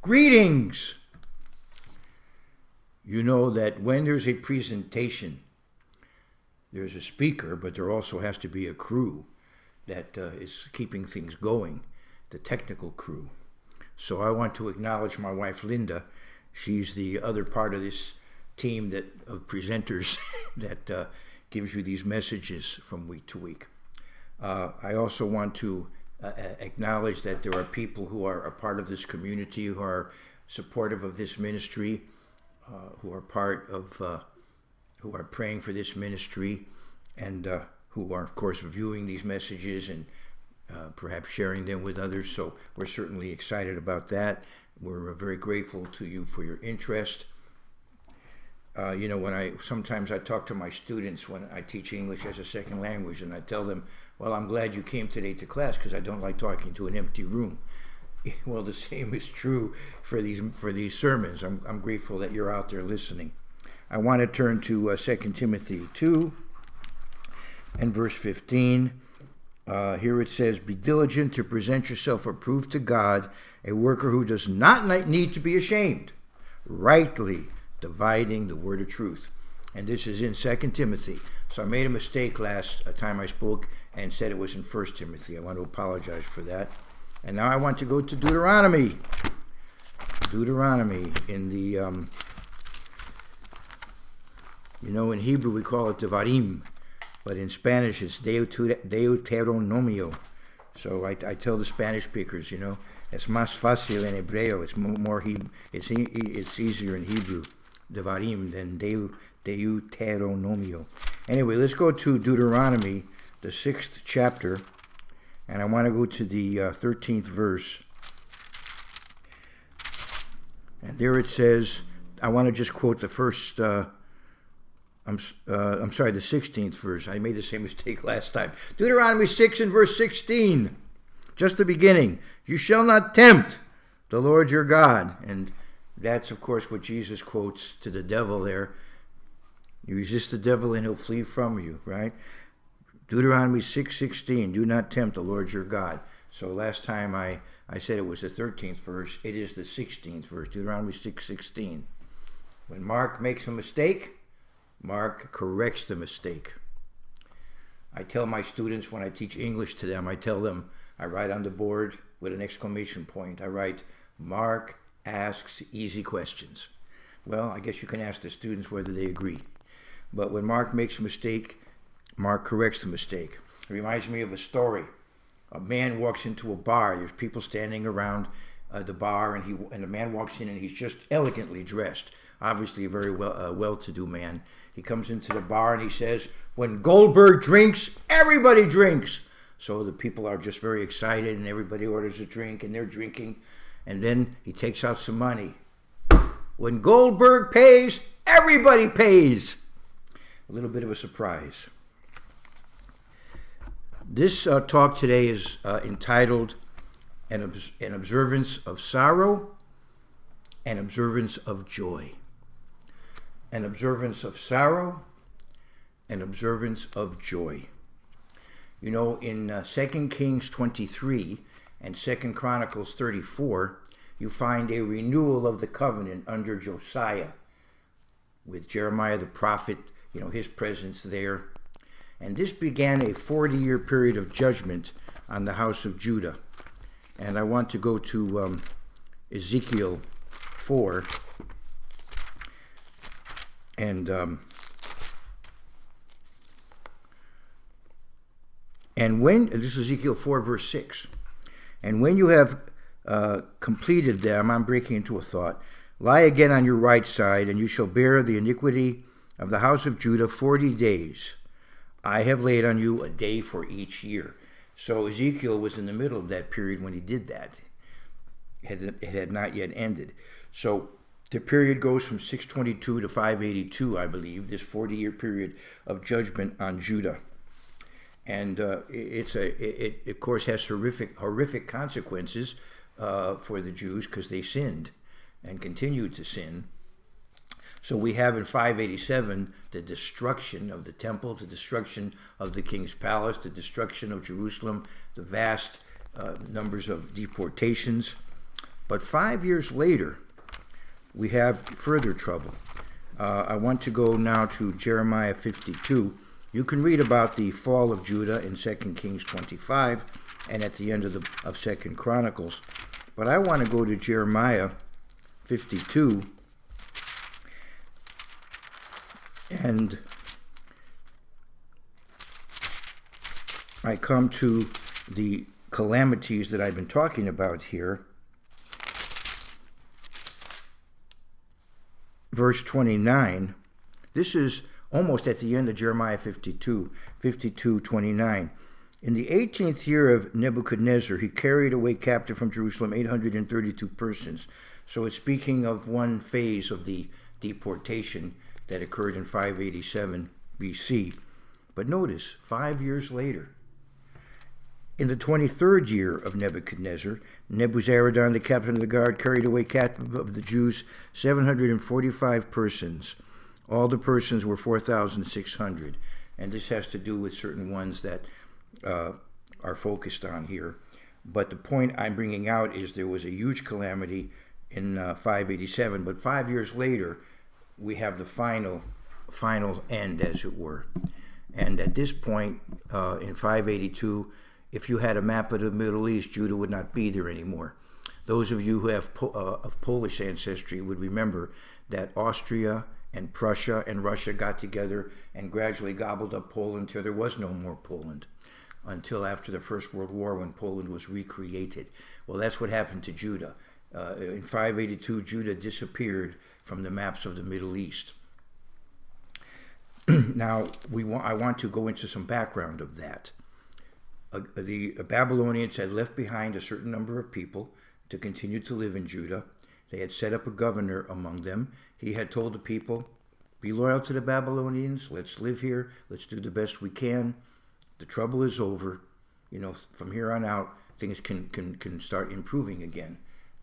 Greetings! You know that when there's a presentation, there's a speaker, but there also has to be a crew that is keeping things going, the technical crew. So I want to acknowledge my wife, Linda. She's the other part of this team of presenters that gives you these messages from week to week. I also want to acknowledge that there are people who are a part of this community, who are supportive of this ministry, who are praying for this ministry, and who are, of course, viewing these messages and perhaps sharing them with others. So we're certainly excited about that. We're very grateful to you for your interest. Sometimes I talk to my students when I teach English as a second language, and I tell them, well, I'm glad you came today to class because I don't like talking to an empty room. Well, the same is true for these sermons. I'm grateful that you're out there listening. I want to turn to 2 Timothy 2 and verse 15. Here it says, "Be diligent to present yourself approved to God, a worker who does not need to be ashamed, rightly dividing the word of truth." And this is in 2 Timothy. So I made a mistake last time I spoke and said it was in 1 Timothy. I want to apologize for that. And now I want to go to Deuteronomy. Deuteronomy in the, in Hebrew we call it Devarim, but in Spanish it's Deuteronomio. So I tell the Spanish speakers, it's más fácil en hebreo. It's more it's easier in Hebrew, Devarim, than Deuteronomio. Anyway, let's go to Deuteronomy, the 6th chapter. And I want to go to the 13th verse. And there it says, I want to just quote the first, the 16th verse. I made the same mistake last time. Deuteronomy 6 and verse 16. Just the beginning. "You shall not tempt the Lord your God." And that's, of course, what Jesus quotes to the devil there. You resist the devil and he'll flee from you, right? Deuteronomy 6:16, "Do not tempt the Lord your God." So last time I said it was the 13th verse. It is the 16th verse, Deuteronomy 6:16. When Mark makes a mistake, Mark corrects the mistake. I tell my students when I teach English to them, I write on the board with an exclamation point. I write, "Mark asks easy questions." Well, I guess you can ask the students whether they agree. But when Mark makes a mistake, Mark corrects the mistake. It reminds me of a story. A man walks into a bar. There's people standing around the bar, and the man walks in, and he's just elegantly dressed. Obviously a very well-to-do man. He comes into the bar, and he says, "When Goldberg drinks, everybody drinks." So the people are just very excited, and everybody orders a drink, and they're drinking. And then he takes out some money. "When Goldberg pays, everybody pays." A little bit of a surprise. This talk today is entitled An Observance of Sorrow, An Observance of Joy. An observance of sorrow, an observance of joy. In 2 Kings 23 and 2 Chronicles 34, you find a renewal of the covenant under Josiah, with Jeremiah the prophet, his presence there. And this began a 40-year period of judgment on the house of Judah. And I want to go to Ezekiel 4. And when, this is Ezekiel 4, verse 6. "And when you have completed them," I'm breaking into a thought, "lie again on your right side, and you shall bear the iniquity of the house of Judah 40 days. I have laid on you a day for each year." So Ezekiel was in the middle of that period when he did that. It had not yet ended. So the period goes from 622 to 582, I believe, this 40-year period of judgment on Judah. And it of course has horrific consequences for the Jews because they sinned and continued to sin. So we have in 587 the destruction of the temple, the destruction of the king's palace, the destruction of Jerusalem, the vast numbers of deportations. But 5 years later, we have further trouble. I want to go now to Jeremiah 52. You can read about the fall of Judah in 2 Kings 25 and at the end of 2 Chronicles. But I want to go to Jeremiah 52, and I come to the calamities that I've been talking about here. Verse 29, this is almost at the end of Jeremiah 52:29. In the 18th year of Nebuchadnezzar, he carried away captive from Jerusalem 832 persons. So it's speaking of one phase of the deportation that occurred in 587 BC. But notice, 5 years later, in the 23rd year of Nebuchadnezzar, Nebuzaradan, the captain of the guard, carried away captive of the Jews 745 persons. All the persons were 4,600. And this has to do with certain ones that are focused on here. But the point I'm bringing out is there was a huge calamity in 587. But 5 years later, we have the final end, as it were. And at this point, in 582, if you had a map of the Middle East, Judah would not be there anymore. Those of you who have of Polish ancestry would remember that Austria and Prussia and Russia got together and gradually gobbled up Poland until there was no more Poland, until after the First World War when Poland was recreated. Well, that's what happened to Judah. In 582, Judah disappeared from the maps of the Middle East. Now, I want to go into some background of that. The Babylonians had left behind a certain number of people to continue to live in Judah. They had set up a governor among them. He had told the people, be loyal to the Babylonians. Let's live here. Let's do the best we can. The trouble is over. From here on out, things can start improving again.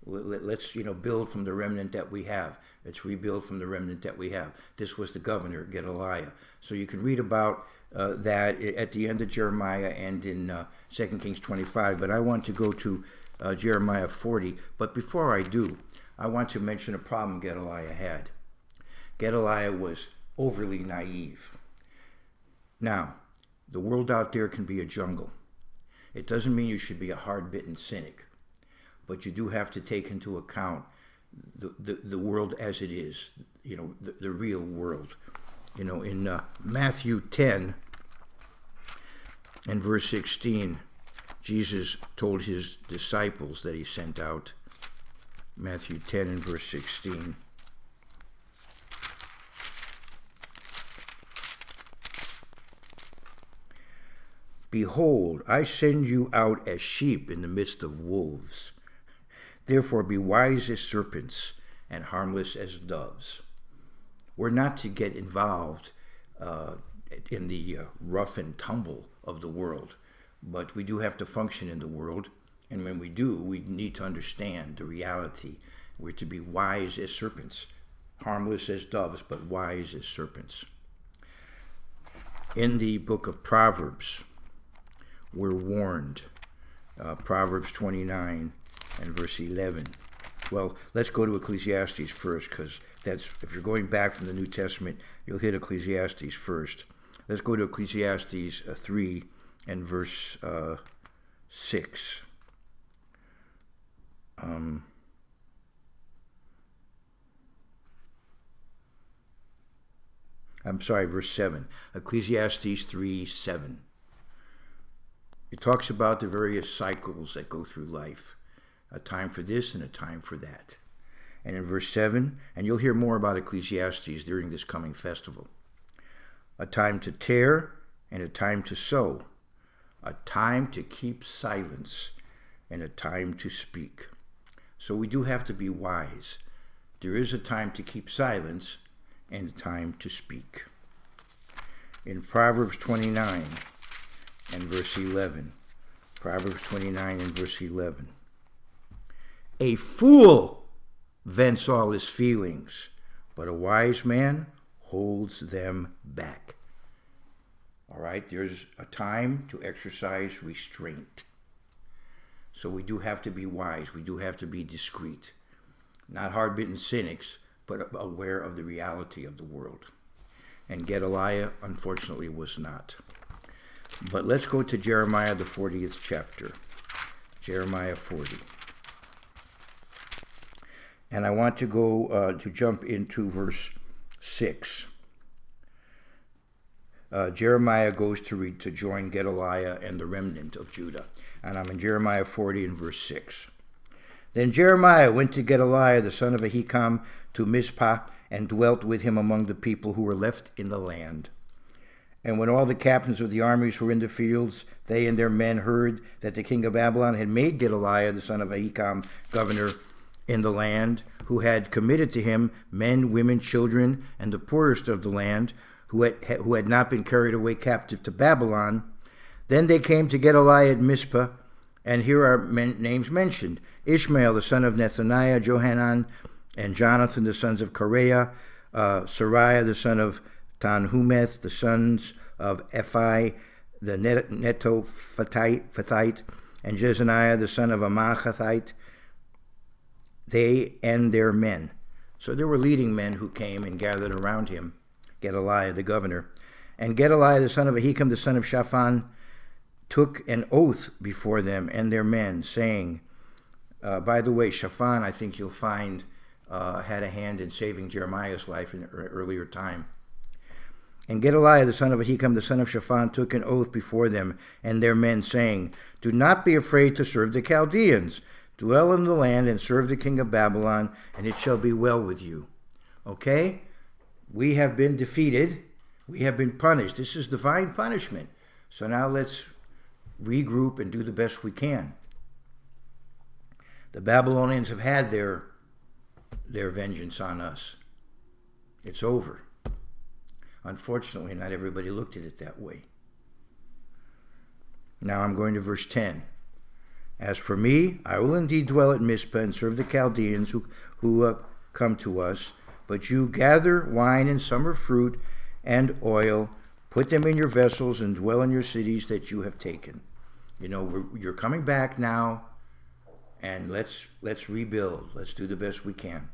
Let's build from the remnant that we have. Let's rebuild from the remnant that we have. This was the governor, Gediliah. So you can read about that at the end of Jeremiah and in 2 Kings 25. But I want to go to Jeremiah 40. But before I do, I want to mention a problem Gediliah had. Gediliah was overly naive. Now, the world out there can be a jungle. It doesn't mean you should be a hard-bitten cynic. But you do have to take into account the world as it is, the real world. In Matthew 10 and verse 16, Jesus told his disciples that he sent out. Matthew 10 and verse 16. Behold, I send you out as sheep in the midst of wolves. Therefore be wise as serpents and harmless as doves. We're not to get involved in the rough and tumble of the world, but we do have to function in the world. And when we do, we need to understand the reality. We're to be wise as serpents, harmless as doves, but wise as serpents. In the book of Proverbs, we're warned. Proverbs 29 and verse 11. Well, let's go to Ecclesiastes first, because that's, if you're going back from the New Testament, you'll hit Ecclesiastes first. Let's go to Ecclesiastes 3 and verse 6. Verse 7. Ecclesiastes 3:7. It talks about the various cycles that go through life. A time for this and a time for that. And in verse 7, and you'll hear more about Ecclesiastes during this coming festival. A time to tear and a time to sow. A time to keep silence and a time to speak. So we do have to be wise. There is a time to keep silence and a time to speak. In Proverbs 29 and verse 11. Proverbs 29 and verse 11. A fool vents all his feelings, but a wise man holds them back. All right, there's a time to exercise restraint. So we do have to be wise. We do have to be discreet. Not hard-bitten cynics, but aware of the reality of the world. And Gediliah, unfortunately, was not. But let's go to Jeremiah, the 40th chapter. Jeremiah 40. And I want to go to jump into verse 6. Jeremiah goes to join Gediliah and the remnant of Judah. And I'm in Jeremiah 40 and verse 6. Then Jeremiah went to Gediliah, the son of Ahikam, to Mizpah, and dwelt with him among the people who were left in the land. And when all the captains of the armies who were in the fields, they and their men, heard that the king of Babylon had made Gediliah, the son of Ahikam, governor in the land, who had committed to him men, women, children, and the poorest of the land, who had not been carried away captive to Babylon, then they came to Gediliah at Mizpah, and here are names mentioned: Ishmael, the son of Nethaniah, Johanan, and Jonathan, the sons of Kareah, Sariah, the son of Tanhumeth, the sons of Ephi, the Netophathite, and Jezaniah, the son of Amachathite, they and their men. So there were leading men who came and gathered around him, Gediliah, the governor. And Gediliah, the son of Ahikam, the son of Shaphan, took an oath before them and their men, saying, by the way, Shaphan, I think you'll find, had a hand in saving Jeremiah's life in an earlier time. And Gediliah, the son of Ahikam, the son of Shaphan, took an oath before them and their men, saying, do not be afraid to serve the Chaldeans. Dwell in the land and serve the king of Babylon, and it shall be well with you. Okay? We have been defeated. We have been punished. This is divine punishment. So now let's regroup and do the best we can. The Babylonians have had their vengeance on us. It's over. Unfortunately, not everybody looked at it that way. Now I'm going to verse 10. As for me, I will indeed dwell at Mizpah and serve the Chaldeans who come to us. But you gather wine and summer fruit and oil, put them in your vessels, and dwell in your cities that you have taken. You know, you're coming back now, and let's rebuild. Let's do the best we can.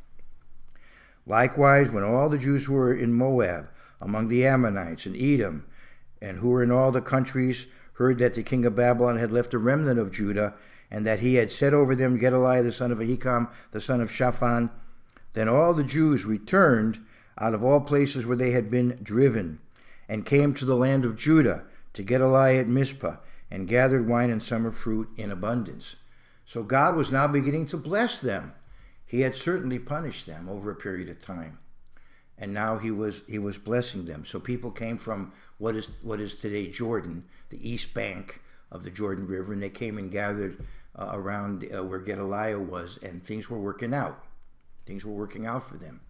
Likewise, when all the Jews who were in Moab, among the Ammonites and Edom, and who were in all the countries, heard that the king of Babylon had left a remnant of Judah, and that he had set over them Gediliah, the son of Ahikam, the son of Shaphan, then all the Jews returned out of all places where they had been driven, and came to the land of Judah, to Gediliah at Mizpah, and gathered wine and summer fruit in abundance. So God was now beginning to bless them. He had certainly punished them over a period of time, and now he was blessing them. So people came from what is today Jordan, the east bank of the Jordan River, and they came and gathered around where Gediliah was, and things were working out. Things were working out for them.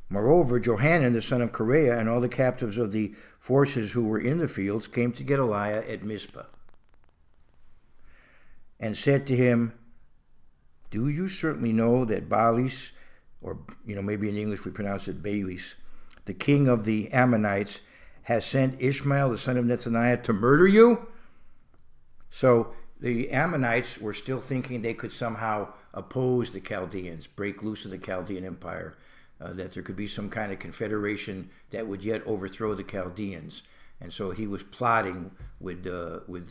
Moreover, Johanan, the son of Kareah, and all the captives of the forces who were in the fields came to Gediliah at Mizpah, and said to him, do you certainly know that Baalis, or maybe in English we pronounce it Baalis, the king of the Ammonites, has sent Ishmael, the son of Nethaniah, to murder you? So the Ammonites were still thinking they could somehow oppose the Chaldeans, break loose of the Chaldean Empire, that there could be some kind of confederation that would yet overthrow the Chaldeans. And so he was plotting with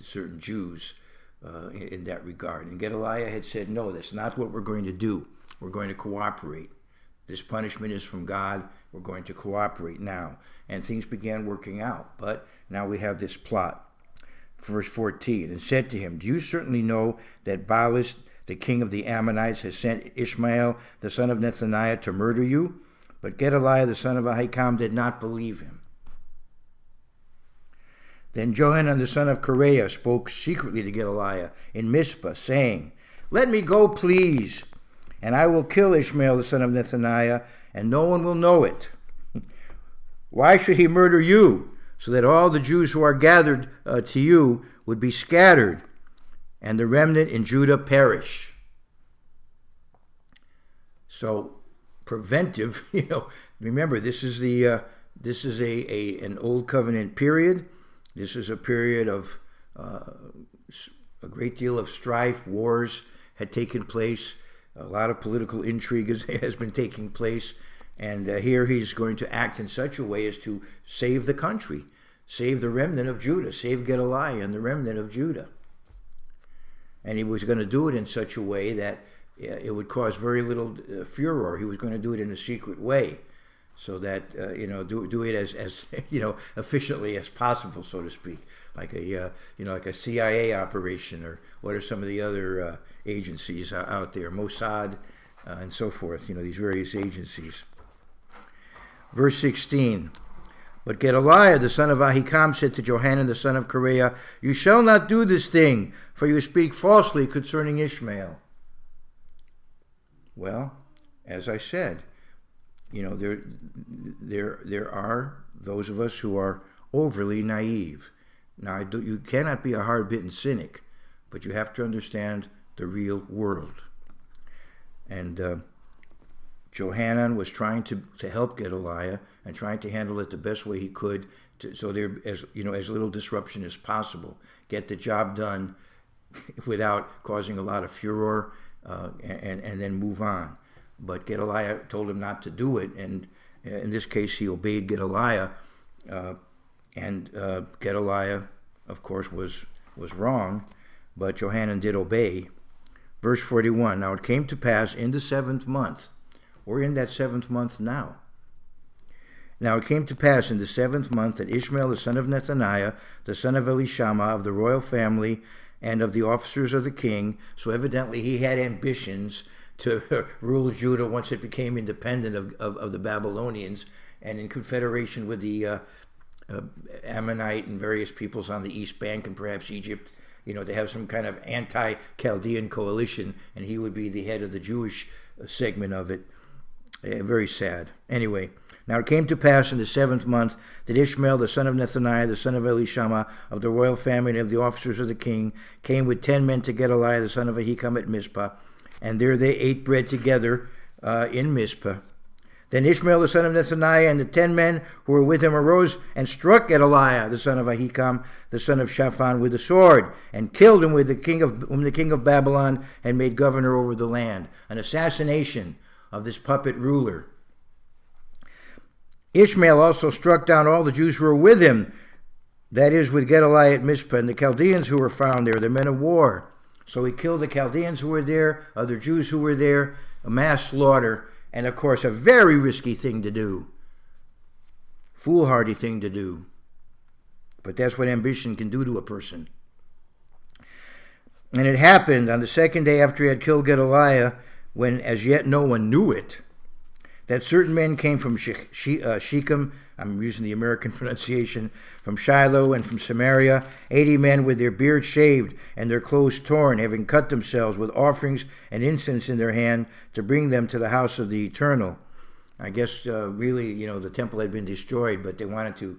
certain Jews in that regard. And Gediliah had said, no, that's not what we're going to do. We're going to cooperate. This punishment is from God. We're going to cooperate now. And things began working out. But now we have this plot. Verse 14, and said to him, do you certainly know that Baalis, the king of the Ammonites, has sent Ishmael, the son of Nethaniah, to murder you? But Gediliah, the son of Ahikam, did not believe him. Then Johanan, the son of Kareah, spoke secretly to Gediliah in Mizpah, saying, let me go, please, and I will kill Ishmael, the son of Nethaniah, and no one will know it. Why should he murder you, so that all the Jews who are gathered to you would be scattered, and the remnant in Judah perish? So preventive, remember, this is an old covenant period. This is a period of a great deal of strife, wars had taken place. A lot of political intrigue has been taking place. And here he's going to act in such a way as to save the country, save the remnant of Judah, save Gedaliah and the remnant of Judah. And he was going to do it in such a way that it would cause very little furor. He was going to do it in a secret way, so that do it as efficiently as possible, so to speak, like a CIA operation, or what are some of the other agencies out there, Mossad, and so forth. These various agencies. Verse 16. But Gedaliah, the son of Ahikam, said to Johanan, the son of Kareah, "You shall not do this thing, for you speak falsely concerning Ishmael." Well, as I said, there are those of us who are overly naive. Now, you cannot be a hard-bitten cynic, but you have to understand the real world. And Johanan was trying to help Gedaliah and trying to handle it the best way he could, so there as little disruption as possible. Get the job done without causing a lot of furor, and then move on. But Gedaliah told him not to do it, and in this case he obeyed Gedaliah, and Gedaliah, of course, was wrong, but Johanan did obey. Verse 41, now it came to pass in the 7th month. We're in that 7th month now. Now it came to pass in the 7th month that Ishmael, the son of Nethaniah, the son of Elishama, of the royal family, and of the officers of the king, so evidently he had ambitions to rule Judah once it became independent of the Babylonians, and in confederation with the Ammonite and various peoples on the East Bank and perhaps Egypt, to have some kind of anti-Chaldean coalition, and he would be the head of the Jewish segment of it. Very sad. Anyway, now it came to pass in the 7th month that Ishmael, the son of Nethaniah, the son of Elishama, of the royal family and of the officers of the king, came with 10 men to Gedaliah, the son of Ahikam, at Mizpah, and there they ate bread together in Mizpah. Then Ishmael, the son of Nethaniah, and the 10 men who were with him arose and struck Gedaliah, the son of Ahikam, the son of Shaphan, with the sword, and killed him with whom the king of Babylon had made governor over the land. An assassination of this puppet ruler. Ishmael also struck down all the Jews who were with him, that is, with Gedaliah at Mizpah, and the Chaldeans who were found there, the men of war. So he killed the Chaldeans who were there, other Jews who were there, a mass slaughter, and of course a very risky thing to do. Foolhardy thing to do. But that's what ambition can do to a person. And it happened on the 2nd day after he had killed Gedaliah, when as yet no one knew it, that certain men came from Shechem, I'm using the American pronunciation, from Shiloh and from Samaria, 80 men with their beards shaved and their clothes torn, having cut themselves with offerings and incense in their hand to bring them to the house of the Eternal. I guess really, the temple had been destroyed, but they wanted to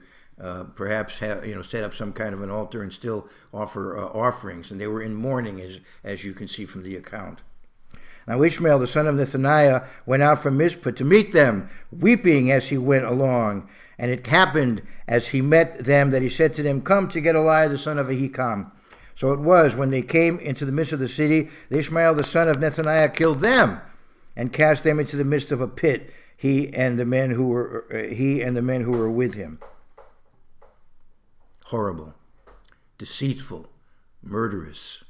perhaps have, set up some kind of an altar and still offer offerings, and they were in mourning, as you can see from the account. Now Ishmael, the son of Nethaniah, went out from Mizpah to meet them, weeping as he went along. And it happened, as he met them, that he said to them, "Come to Gedaliah, the son of Ahikam." So it was, when they came into the midst of the city, that Ishmael, the son of Nethaniah, killed them, and cast them into the midst of a pit, he and the men who were with him. Horrible, deceitful, murderous.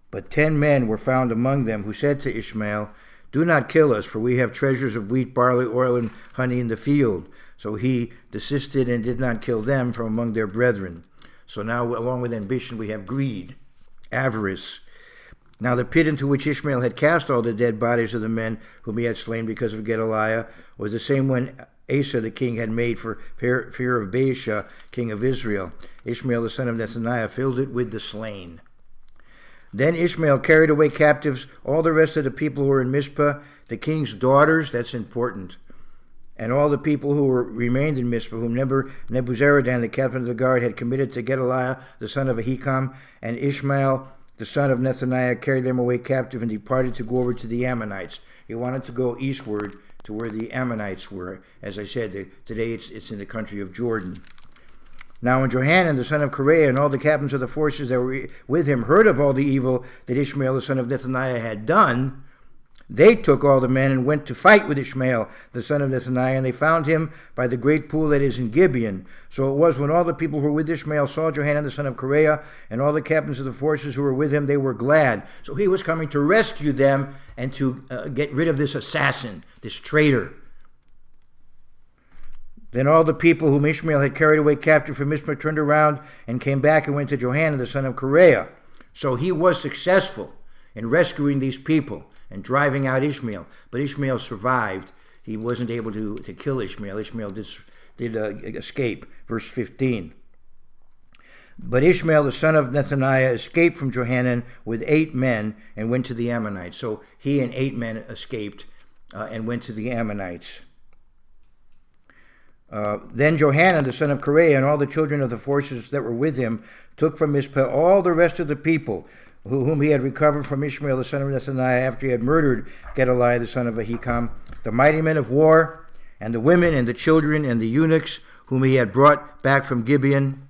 But 10 men were found among them who said to Ishmael, "Do not kill us, for we have treasures of wheat, barley, oil, and honey in the field." So he desisted and did not kill them from among their brethren. So now, along with ambition, we have greed, avarice. Now the pit into which Ishmael had cast all the dead bodies of the men whom he had slain because of Gedaliah was the same one Asa the king had made for fear of Baasha, king of Israel. Ishmael, the son of Nethaniah, filled it with the slain. Then Ishmael carried away captives all the rest of the people who were in Mizpah, the king's daughters, that's important, and all the people who remained in Mizpah, whom Nebuzaradan, the captain of the guard, had committed to Gedaliah, the son of Ahikam, and Ishmael, the son of Nethaniah, carried them away captive and departed to go over to the Ammonites. He wanted to go eastward to where the Ammonites were. As I said, today it's in the country of Jordan. Now when Johanan the son of Kareah and all the captains of the forces that were with him heard of all the evil that Ishmael the son of Nethaniah had done, they took all the men and went to fight with Ishmael the son of Nethaniah, and they found him by the great pool that is in Gibeon. So it was when all the people who were with Ishmael saw Johanan the son of Kareah and all the captains of the forces who were with him, they were glad. So he was coming to rescue them and to get rid of this assassin, this traitor. Then all the people whom Ishmael had carried away captive from Mizpah turned around and came back and went to Johanan the son of Kareah. So he was successful in rescuing these people and driving out Ishmael. But Ishmael survived. He wasn't able to kill Ishmael. Ishmael did escape. Verse 15. But Ishmael, the son of Nethaniah, escaped from Johanan with 8 men and went to the Ammonites. So he and 8 men escaped and went to the Ammonites. Then Johanan, the son of Kareah, and all the children of the forces that were with him took from Mizpah all the rest of the people whom he had recovered from Ishmael, the son of Nethaniah, after he had murdered Gediliah, the son of Ahikam, the mighty men of war, and the women and the children and the eunuchs whom he had brought back from Gibeon.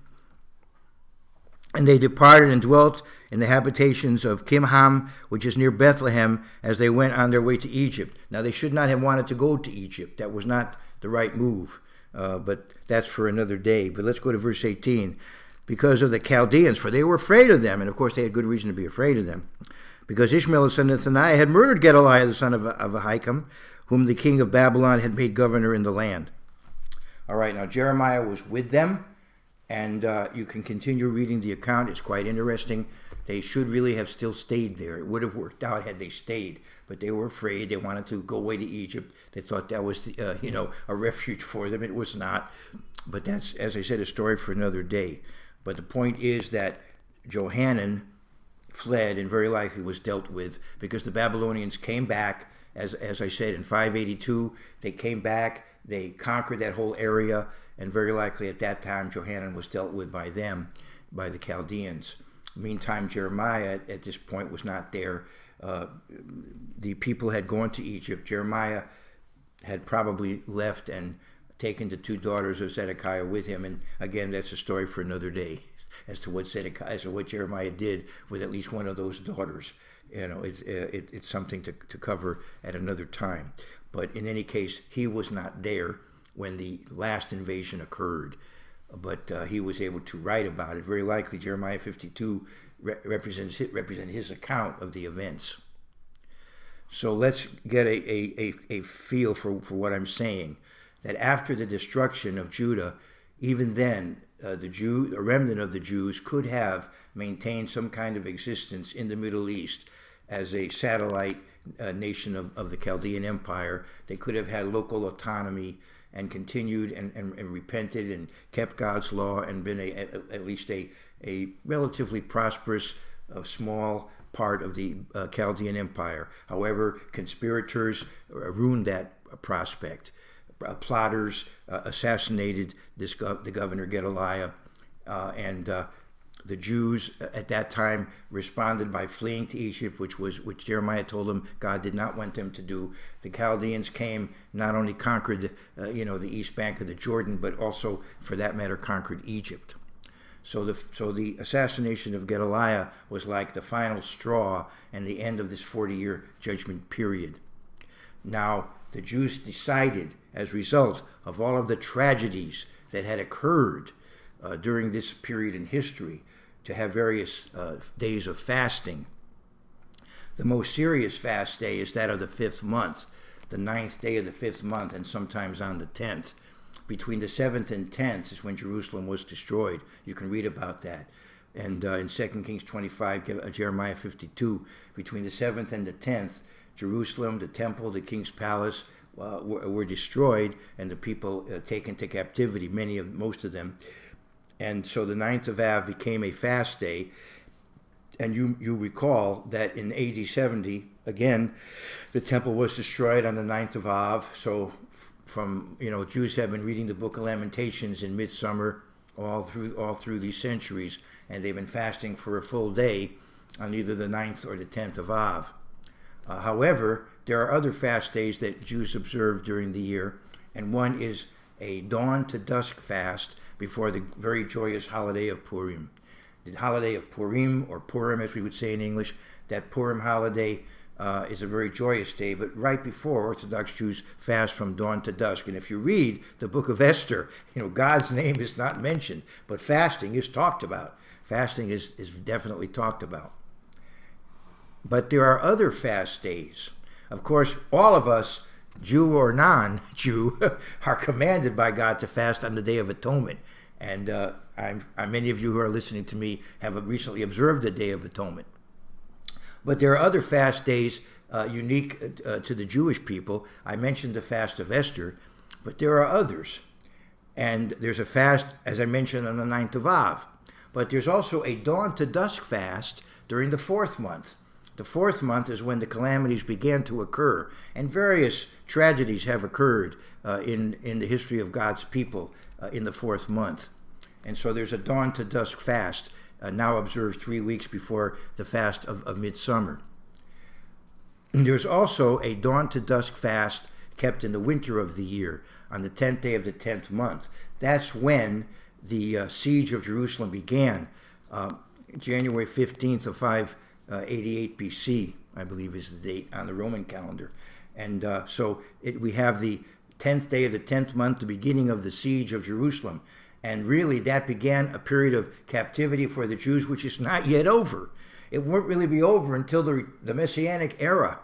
And they departed and dwelt in the habitations of Kimham, which is near Bethlehem, as they went on their way to Egypt. Now, they should not have wanted to go to Egypt. That was not the right move, but that's for another day. But let's go to verse 18. Because of the Chaldeans, for they were afraid of them, and of course they had good reason to be afraid of them, because Ishmael the son of Nethaniah had murdered Gedaliah the son of Ahikam, whom the king of Babylon had made governor in the land. All right, now Jeremiah was with them, and you can continue reading the account. It's quite interesting. They should really have still stayed there. It would have worked out had they stayed, but they were afraid. They wanted to go away to Egypt. They thought that was, a refuge for them. It was not, but that's, as I said, a story for another day. But the point is that Johanan fled and very likely was dealt with because the Babylonians came back, as I said, in 582. They came back, they conquered that whole area, and very likely at that time Johanan was dealt with by them, by the Chaldeans. Meantime, Jeremiah at this point was not there. The people had gone to Egypt. Jeremiah had probably left and taken the 2 daughters of Zedekiah with him, and again, that's a story for another day as to what Jeremiah did with at least one of those daughters. It's something to cover at another time. But in any case, he was not there when the last invasion occurred, but he was able to write about it. Very likely, Jeremiah 52 represents his account of the events. So let's get a feel for what I'm saying. That after the destruction of Judah, even then, a remnant of the Jews could have maintained some kind of existence in the Middle East as a satellite nation of the Chaldean Empire. They could have had local autonomy and continued and repented and kept God's law and been at least a relatively prosperous, small part of the Chaldean Empire. However, conspirators ruined that prospect. Plotters assassinated the governor Gediliah, and the Jews at that time responded by fleeing to Egypt, which Jeremiah told them God did not want them to do. The Chaldeans came, not only conquered the east bank of the Jordan, but also, for that matter, conquered Egypt. So the assassination of Gedaliah was like the final straw and the end of this 40-year judgment period. Now, the Jews decided, as a result of all of the tragedies that had occurred during this period in history, to have various days of fasting. The most serious fast day is that of the 5th month, the 9th day of the 5th month, and sometimes on the 10th. Between the 7th and 10th is when Jerusalem was destroyed. You can read about that. And in 2 Kings 25, Jeremiah 52, between the 7th and the 10th, Jerusalem, the temple, the king's palace were destroyed, and the people taken to captivity, most of them. And so the 9th of Av became a fast day. And you recall that in AD 70, again, the temple was destroyed on the 9th of Av. So Jews have been reading the book of Lamentations in midsummer all through these centuries, and they've been fasting for a full day on either the 9th or the 10th of Av. However, there are other fast days that Jews observe during the year, and one is a dawn to dusk fast before the very joyous holiday of Purim. The holiday of Purim, or Purim as we would say in English, that Purim holiday is a very joyous day, but right before, Orthodox Jews fast from dawn to dusk. And if you read the book of Esther, God's name is not mentioned, but fasting is talked about. Fasting is definitely talked about. But there are other fast days. Of course, all of us, Jew or non-Jew, are commanded by God to fast on the Day of Atonement. And many of you who are listening to me have recently observed the Day of Atonement. But there are other fast days unique to the Jewish people. I mentioned the fast of Esther, but there are others. And there's a fast, as I mentioned, on the 9th of Av. But there's also a dawn to dusk fast during the 4th month. The 4th month is when the calamities began to occur, and various tragedies have occurred in the history of God's people in the 4th month. And so there's a dawn to dusk fast, now observed 3 weeks before the fast of midsummer. And there's also a dawn to dusk fast kept in the winter of the year, on the 10th day of the 10th month. That's when the siege of Jerusalem began, January 15th of 588 BC, I believe is the date on the Roman calendar. And we have the 10th day of the 10th month, the beginning of the siege of Jerusalem. And really, that began a period of captivity for the Jews, which is not yet over. It won't really be over until the Messianic era.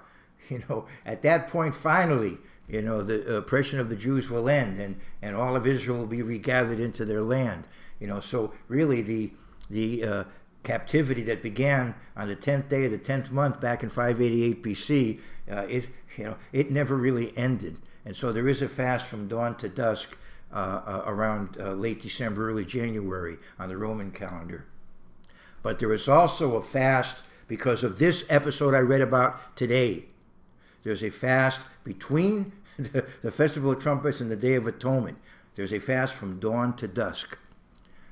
At that point, finally, the oppression of the Jews will end, and all of Israel will be regathered into their land. So really, the captivity that began on the 10th day of the 10th month back in 588 BC, it never really ended. And so there is a fast from dawn to dusk around late December, early January on the Roman calendar. But there is also a fast because of this episode I read about today. There's a fast between the Festival of Trumpets and the Day of Atonement. There's a fast from dawn to dusk.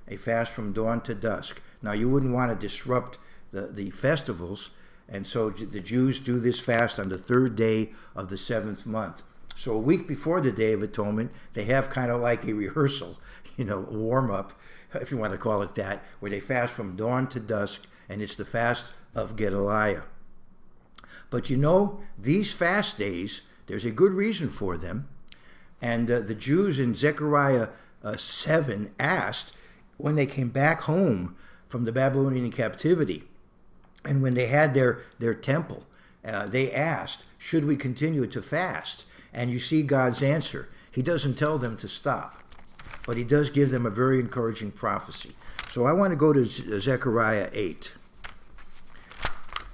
A fast from dawn to dusk. Now, you wouldn't want to disrupt the festivals, and so the Jews do this fast on the 3rd day of the 7th month. So a week before the Day of Atonement, they have kind of like a rehearsal, a warm-up, if you want to call it that, where they fast from dawn to dusk, and it's the fast of Gediliah. But these fast days, there's a good reason for them. And the Jews in Zechariah 7 asked, when they came back home from the Babylonian captivity, and when they had their temple, they asked, should we continue to fast? And you see God's answer. He doesn't tell them to stop, but he does give them a very encouraging prophecy. So I want to go to Zechariah 8.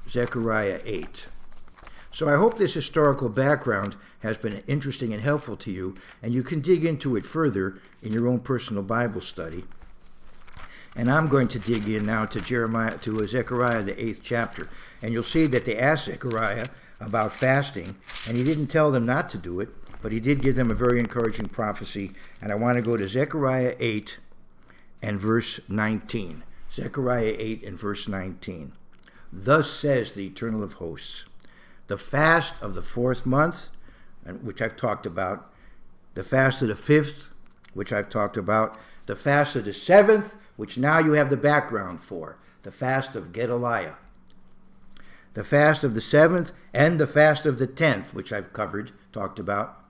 Zechariah 8. So I hope this historical background has been interesting and helpful to you, and you can dig into it further in your own personal Bible study. And I'm going to dig in now to Zechariah, the 8th chapter. And you'll see that they asked Zechariah about fasting, and he didn't tell them not to do it, but he did give them a very encouraging prophecy. And I want to go to Zechariah 8 and verse 19. Zechariah 8 and verse 19. Thus says the Eternal of Hosts, the fast of the 4th month, which I've talked about, the fast of the 5th, which I've talked about, the fast of the 7th, which now you have the background for, the fast of Gediliah, the fast of the 7th, and the fast of the 10th, which I've talked about.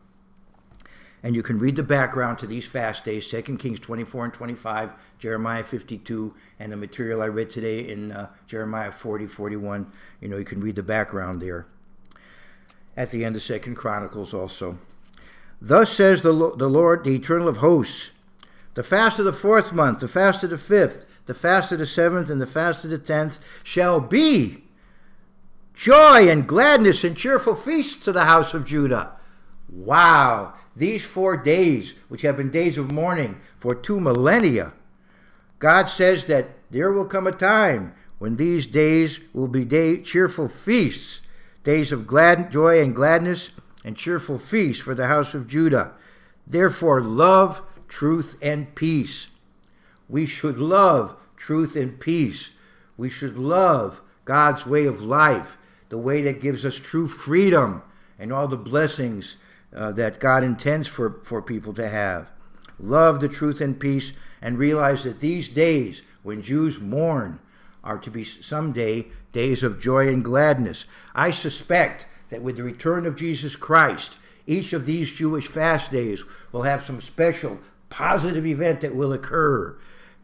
And you can read the background to these fast days, 2 Kings 24 and 25, Jeremiah 52, and the material I read today in Jeremiah 40, 41. You can read the background there. At the end of 2 Chronicles also. Thus says the Lord, the Eternal of Hosts, the fast of the 4th month, the fast of the 5th, the fast of the 7th, and the fast of the 10th shall be joy and gladness and cheerful feasts to the house of Judah. Wow! These 4 days, which have been days of mourning for 2 millennia, God says that there will come a time when these days will be cheerful feasts, days of joy and gladness and cheerful feasts for the house of Judah. Therefore, love, truth, and peace. We should love truth and peace. We should love God's way of life, the way that gives us true freedom and all the blessings that God intends for people to have. love the truth and peace, and realize that these days when Jews mourn are to be someday days of joy and gladness. I suspect that with the return of Jesus Christ, each of these Jewish fast days will have some special positive event that will occur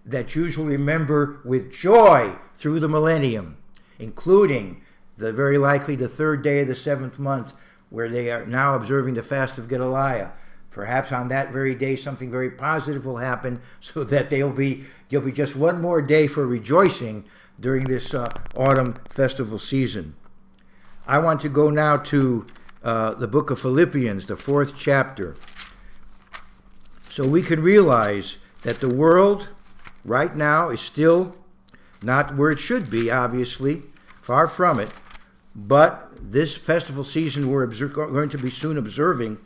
that Jews will remember with joy through the millennium, including very likely the third day of the 7th month, where they are now observing the fast of Gediliah. Perhaps on that very day something very positive will happen, so that there'll be just one more day for rejoicing during this autumn festival season. I want to go now to the book of Philippians, the 4th chapter, so we can realize that the world right now is still not where it should be, obviously, far from it, but this festival season we're going to be soon observing,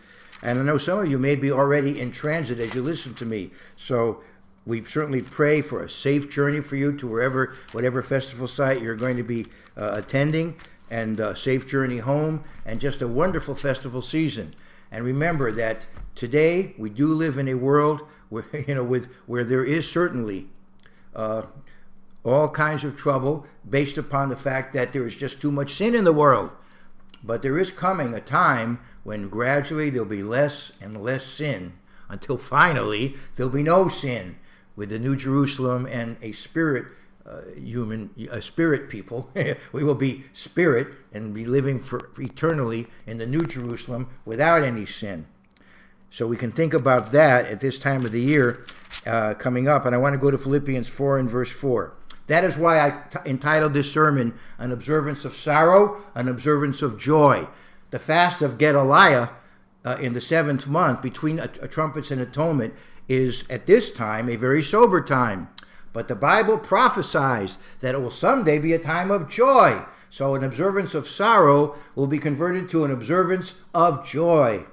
and I know some of you may be already in transit as you listen to me, so we certainly pray for a safe journey for you to whatever festival site you're going to be attending, and a safe journey home, and just a wonderful festival season. And remember that today we do live in a world where, where there is certainly all kinds of trouble based upon the fact that there is just too much sin in the world. But there is coming a time when gradually there'll be less and less sin, until finally there'll be no sin with the New Jerusalem and a spirit people. We will be spirit and be living for eternally in the New Jerusalem without any sin. So we can think about that at this time of the year coming up. And I want to go to Philippians 4 and verse 4. That is why I entitled this sermon, An Observance of Sorrow, An Observance of Joy. The fast of Gediliah in the 7th month between trumpets and atonement is at this time a very sober time. But the Bible prophesies that it will someday be a time of joy. So an observance of sorrow will be converted to an observance of joy.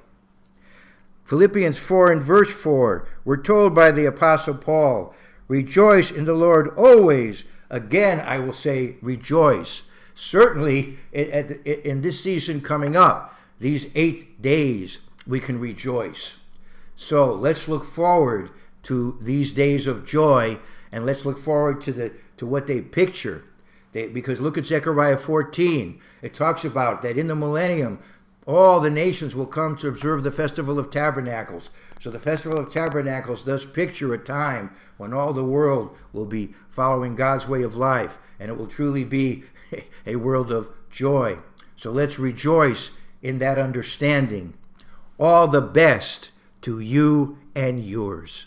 Philippians 4 and verse 4, we're told by the Apostle Paul, rejoice in the Lord always. Again, I will say rejoice. Certainly, in this season coming up, these 8 days, we can rejoice. So let's look forward to these days of joy, and let's look forward to what they picture. Because look at Zechariah 14. It talks about that in the millennium, all the nations will come to observe the Festival of Tabernacles. So the Festival of Tabernacles does picture a time when all the world will be following God's way of life, and it will truly be a world of joy. So let's rejoice in that understanding. All the best to you and yours.